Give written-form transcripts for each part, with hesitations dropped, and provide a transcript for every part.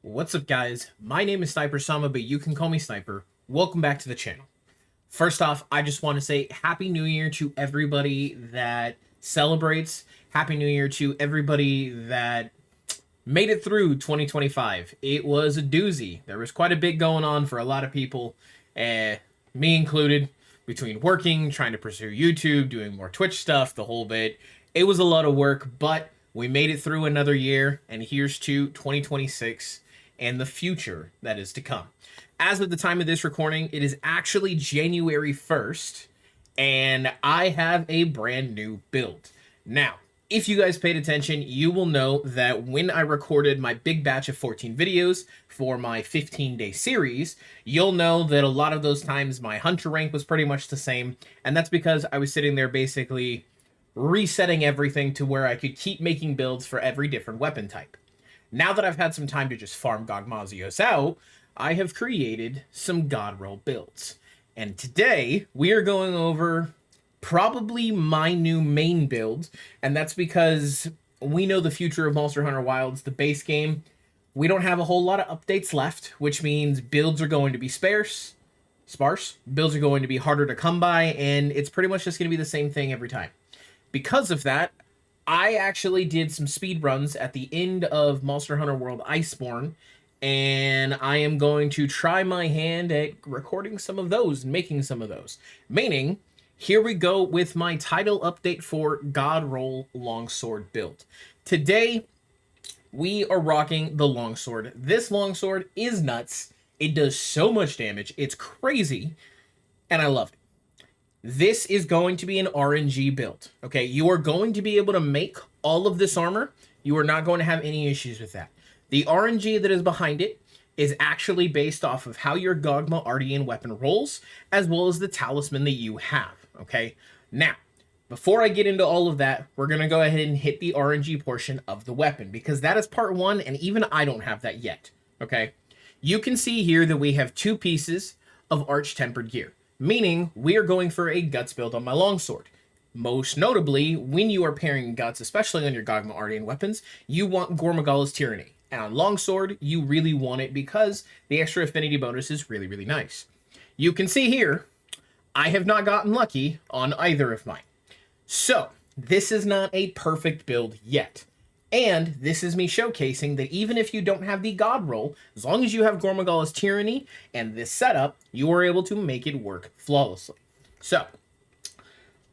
What's up, guys? My name is SnyperSama, but you can call me Sniper. Welcome back to the channel. First off, I just want to say Happy New Year to everybody that celebrates. Happy New Year to everybody that made it through 2025. It was a doozy. There was quite a bit going on for a lot of people, me included, between working, trying to pursue YouTube, doing more Twitch stuff, the whole bit. It was a lot of work, but we made it through another year, and here's to 2026 and the future that is to come. As of the time of this recording, it is actually January 1st, and I have a brand new build. Now, if you guys paid attention, you will know that when I recorded my big batch of 14 videos for my 15-day series, you'll know that a lot of those times my hunter rank was pretty much the same, and that's because I was sitting there basically resetting everything to where I could keep making builds for every different weapon type. Now that I've had some time to just farm Gogmazios out, I have created some God roll builds. And today, we are going over probably my new main build, and that's because we know the future of Monster Hunter Wilds, the base game. We don't have a whole lot of updates left, which means builds are going to be sparse. Builds are going to be harder to come by, and it's pretty much just going to be the same thing every time. Because of that, I actually did some speed runs at the end of Monster Hunter World Iceborne, and I am going to try my hand at recording some of those and making some of those. Meaning, here we go with my title update for God Roll Longsword build. Today, we are rocking the Longsword. This Longsword is nuts. It does so much damage. It's crazy, and I love it. This is going to be an RNG build, okay? You are going to be able to make all of this armor. You are not going to have any issues with that. The RNG that is behind it is actually based off of how your Gogma Ardian weapon rolls, as well as the talisman that you have, okay? Now, before I get into all of that, we're going to go ahead and hit the RNG portion of the weapon, because that is part one, and even I don't have that yet, okay? You can see here that we have two pieces of arch-tempered gear, meaning we are going for a guts build on my longsword. Most notably, when you are pairing guts, especially on your Gogma Ardian weapons, you want Gormagala's Tyranny. And on longsword, you really want it because the extra affinity bonus is really, really nice. You can see here, I have not gotten lucky on either of mine. So, this is not a perfect build yet. And this is me showcasing that even if you don't have the God roll, as long as you have Gormagala's Tyranny and this setup, you are able to make it work flawlessly. So,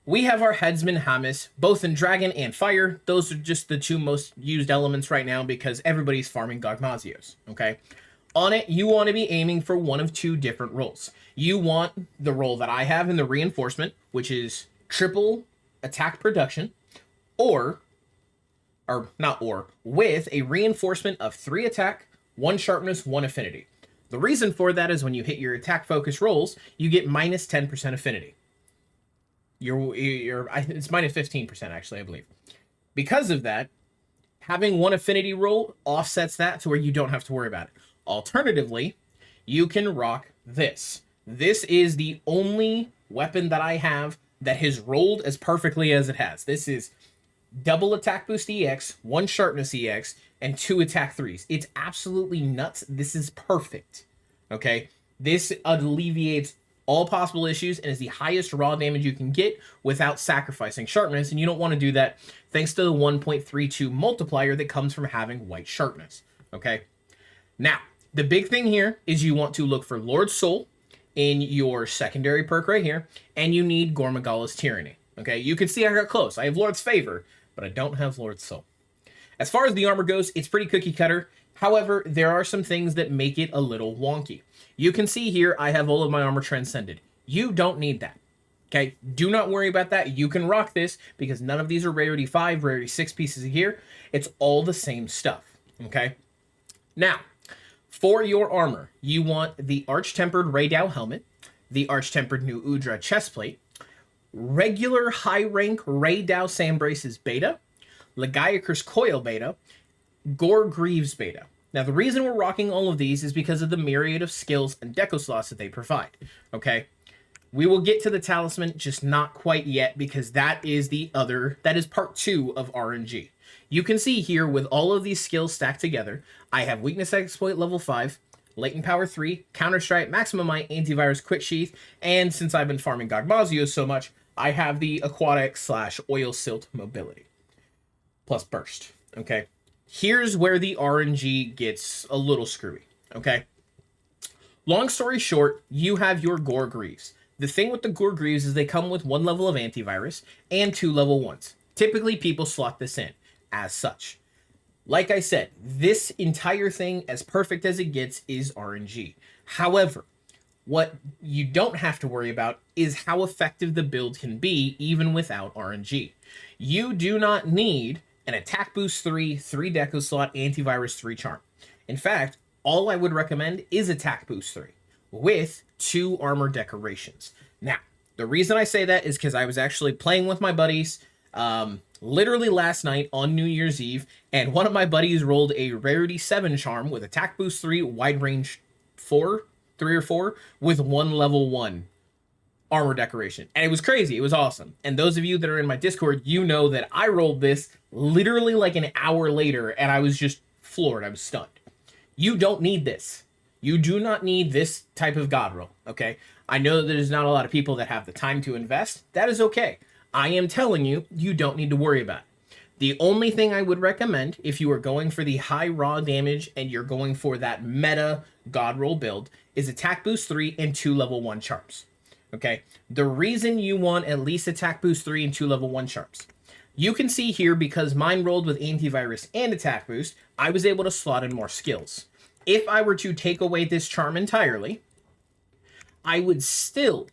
we have our Headsman Hamas, both in Dragon and Fire. Those are just the two most used elements right now because everybody's farming Gogmazios, okay? On it, you want to be aiming for one of two different rolls. You want the roll that I have in the Reinforcement, which is triple attack production, with a reinforcement of 3 attack, 1 sharpness, 1 affinity. The reason for that is when you hit your attack focus rolls, you get minus 10% affinity. It's minus 15% actually, I believe. Because of that, having 1 affinity roll offsets that to where you don't have to worry about it. Alternatively, you can rock this. This is the only weapon that I have that has rolled as perfectly as it has. This is double attack boost EX, 1 sharpness EX, and 2 attack 3s. It's absolutely nuts. This is perfect. Okay? This alleviates all possible issues and is the highest raw damage you can get without sacrificing sharpness, and you don't want to do that thanks to the 1.32 multiplier that comes from having white sharpness. Okay? Now, the big thing here is you want to look for Lord's Soul in your secondary perk right here, and you need Gormagala's Tyranny. Okay? You can see I got close. I have Lord's Favor, but I don't have Lord's Soul. As far as the armor goes, it's pretty cookie cutter. However, there are some things that make it a little wonky. You can see here I have all of my armor transcended. You don't need that. Okay? Do not worry about that. You can rock this because none of these are rarity 5, rarity 6 pieces here. It's all the same stuff. Okay? Now, for your armor, you want the Arch-Tempered Raydao helmet, the Arch-Tempered New Udra chestplate, regular high-rank Raydao Sambrace's beta, Legiacor's Coil beta, Gore Greaves beta. Now, the reason we're rocking all of these is because of the myriad of skills and deco slots that they provide, okay? We will get to the talisman, just not quite yet, because that is part 2 of RNG. You can see here with all of these skills stacked together, I have Weakness Exploit level 5, Latent Power 3, Counter Strike, Maximum Might, Antivirus, Quick Sheath, and since I've been farming Gogmazio so much, I have the Aquatic / Oil Silt Mobility. Plus Burst, okay? Here's where the RNG gets a little screwy, okay? Long story short, you have your Gore Greaves. The thing with the Gore Greaves is they come with 1 level of antivirus and 2 level 1s. Typically, people slot this in as such. Like I said, this entire thing, as perfect as it gets, is RNG. However, what you don't have to worry about is how effective the build can be even without RNG. You do not need an attack boost 3, 3 deco slot, antivirus 3 charm. In fact, all I would recommend is attack boost 3 with 2 armor decorations. Now, the reason I say that is because I was actually playing with my buddies literally last night on New Year's Eve, and one of my buddies rolled a rarity 7 charm with attack boost 3, wide range 4, 3 or 4, with 1 level 1 armor decoration. And it was crazy. It was awesome. And those of you that are in my Discord, you know that I rolled this literally like an hour later, and I was just floored. I was stunned. You don't need this. You do not need this type of god roll, okay? I know that there's not a lot of people that have the time to invest. That is okay. I am telling you, you don't need to worry about it. The only thing I would recommend, if you are going for the high raw damage and you're going for that meta god roll build, is attack boost 3 and 2 level 1 charms. Okay? The reason you want at least attack boost 3 and 2 level 1 charms. You can see here, because mine rolled with antivirus and attack boost, I was able to slot in more skills. If I were to take away this charm entirely, I would still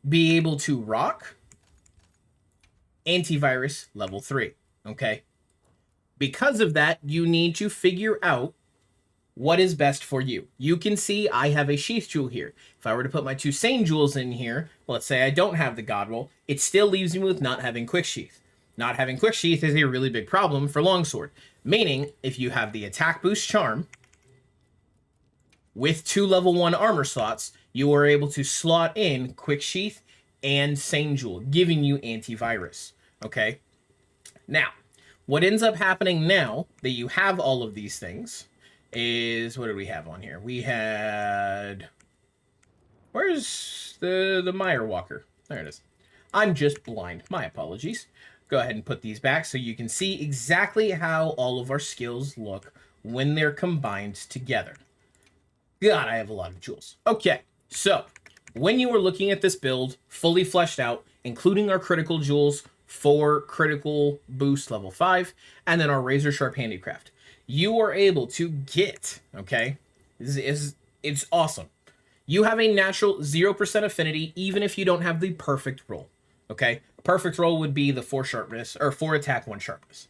be able to rock antivirus level 3, okay? Because of that, you need to figure out what is best for you. You can see I have a sheath jewel here. If I were to put my 2 sane jewels in here, let's say I don't have the god roll, it still leaves me with not having quick sheath. Not having quick sheath is a really big problem for longsword, meaning if you have the attack boost charm with 2 level 1 armor slots, you are able to slot in quick sheath and sane jewel, giving you antivirus, okay? Now, what ends up happening now that you have all of these things is, what did we have on here? We had, where's the Meyer Walker? There it is. I'm just blind. My apologies. Go ahead and put these back so you can see exactly how all of our skills look when they're combined together. God, I have a lot of jewels. Okay, so when you are looking at this build fully fleshed out, including our critical jewels for critical boost level 5, and then our razor sharp handicraft, you are able to get, okay, it's awesome. You have a natural 0% affinity even if you don't have the perfect roll, okay? Perfect roll would be the 4 sharpness, or 4 attack, 1 sharpness.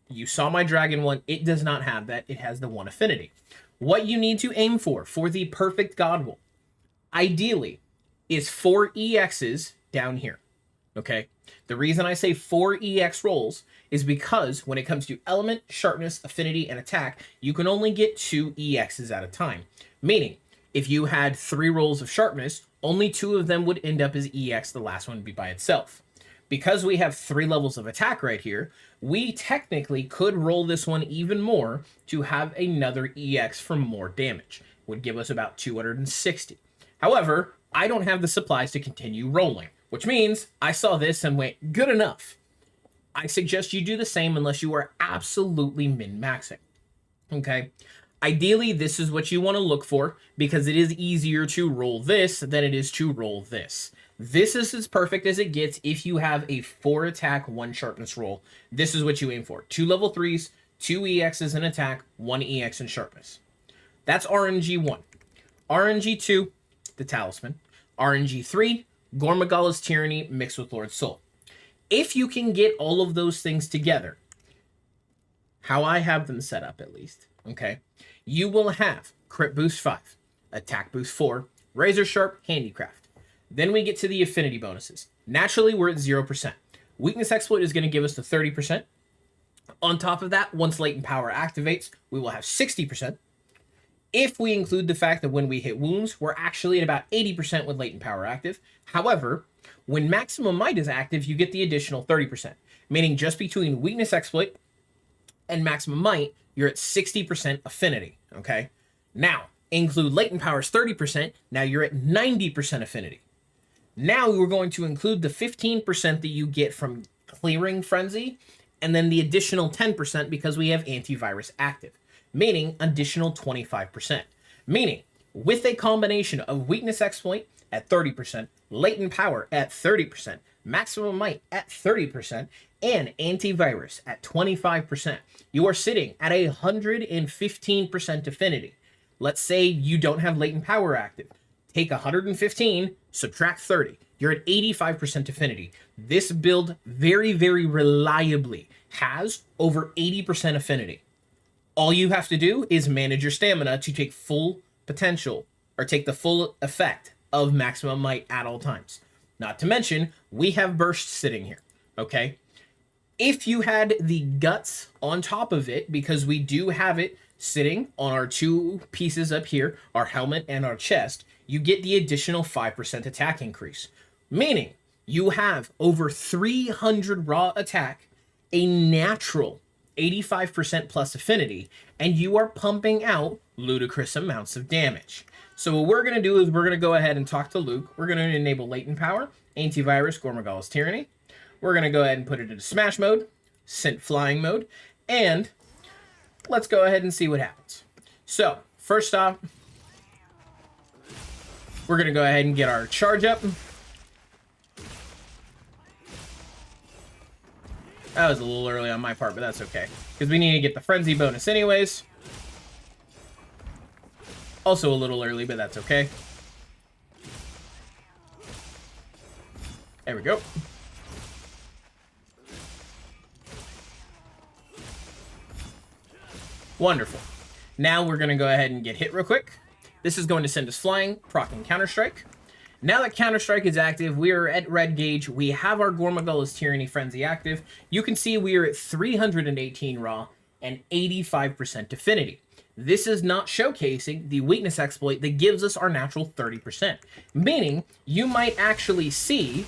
You saw my dragon one, it does not have that, it has the 1 affinity. What you need to aim for the perfect god roll, ideally, is 4 EXs down here, okay? The reason I say 4 EX rolls is because when it comes to element, sharpness, affinity, and attack, you can only get 2 EXs at a time. Meaning, if you had 3 rolls of sharpness, only 2 of them would end up as EX, the last one would be by itself. Because we have 3 levels of attack right here, we technically could roll this one even more to have another EX for more damage. Would give us about 260. However, I don't have the supplies to continue rolling, which means I saw this and went, good enough. I suggest you do the same unless you are absolutely min-maxing, okay? Ideally, this is what you want to look for because it is easier to roll this than it is to roll this. This is as perfect as it gets if you have a 4 attack, 1 sharpness roll. This is what you aim for. 2 level 3s, 2 EXs in attack, 1 EX in sharpness. That's RNG 1. RNG 2, the Talisman. RNG 3, Gormagala's Tyranny mixed with Lord Soul. If you can get all of those things together, how I have them set up at least, okay, you will have crit boost 5, attack boost 4, razor sharp, handicraft. Then we get to the affinity bonuses. Naturally, we're at 0%. Weakness exploit is going to give us the 30%. On top of that, once latent power activates, we will have 60%. If we include the fact that when we hit wounds, we're actually at about 80% with latent power active. However, when maximum might is active, you get the additional 30%, meaning just between weakness exploit, and maximum might, you're at 60% affinity, okay? Now, include latent power's 30%, now you're at 90% affinity. Now we're going to include the 15% that you get from clearing Frenzy, and then the additional 10% because we have antivirus active, meaning additional 25%. Meaning, with a combination of weakness exploit at 30%, latent power at 30%, maximum might at 30%, and antivirus at 25%, you are sitting at 115% affinity. Let's say you don't have latent power active. Take 115, subtract 30. You're at 85% affinity. This build very, very reliably has over 80% affinity. All you have to do is manage your stamina to take full potential, or take the full effect of maximum might at all times. Not to mention, we have burst sitting here, okay? If you had the guts on top of it, because we do have it sitting on our two pieces up here, our helmet and our chest, you get the additional 5% attack increase. Meaning, you have over 300 raw attack, a natural 85% plus affinity, and you are pumping out ludicrous amounts of damage. So what we're going to do is we're going to go ahead and talk to Luke. We're going to enable latent power, antivirus, Gormagala's Tyranny. We're going to go ahead and put it into smash mode, sent flying mode, and let's go ahead and see what happens. So, first off, we're going to go ahead and get our charge up. That was a little early on my part, but that's okay, because we need to get the frenzy bonus anyways. Also a little early, but that's okay. There we go. Wonderful. Now we're going to go ahead and get hit real quick. This is going to send us flying, proccing Counter-Strike. Now that Counter-Strike is active, we are at red gauge. We have our Gormagala's Tyranny Frenzy active. You can see we are at 318 raw and 85% affinity. This is not showcasing the weakness exploit that gives us our natural 30%. Meaning, you might actually see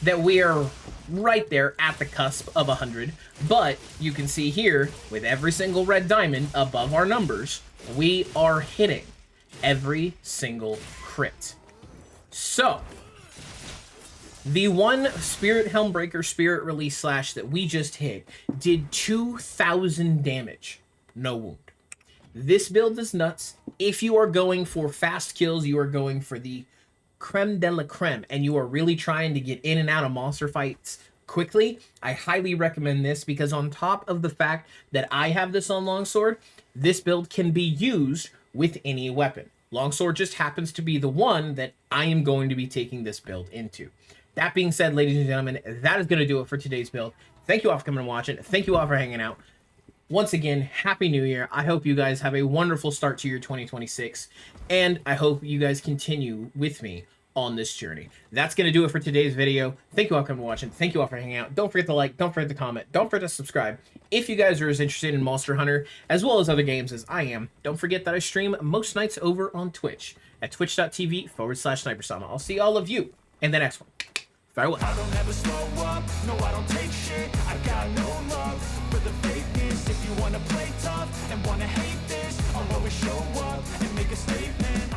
that we are right there at the cusp of 100, but you can see here, with every single red diamond above our numbers, we are hitting every single crit. So, the one Spirit Helmbreaker Spirit Release Slash that we just hit did 2,000 damage, no wound. This build is nuts. If you are going for fast kills, you are going for the creme de la creme, and you are really trying to get in and out of monster fights quickly, I highly recommend this, because on top of the fact that I have this on Longsword, this build can be used with any weapon. Longsword just happens to be the one that I am going to be taking this build into. That being said, ladies and gentlemen, that is going to do it for today's build. Thank you all for coming and watching. Thank you all for hanging out. Once again, Happy New Year. I hope you guys have a wonderful start to your 2026, and I hope you guys continue with me on this journey. That's going to do it for today's video. Thank you all for coming and watching. Thank you all for hanging out. Don't forget to like, don't forget to comment, don't forget to subscribe. If you guys are as interested in Monster Hunter, as well as other games as I am, don't forget that I stream most nights over on Twitch at twitch.tv/SnyperSama. I'll see all of you in the next one. Farewell. I don't ever slow up. No, I don't take shit. I got no love for the fakeness. If you want to play tough and want to hate this, I'll always show up and make a statement.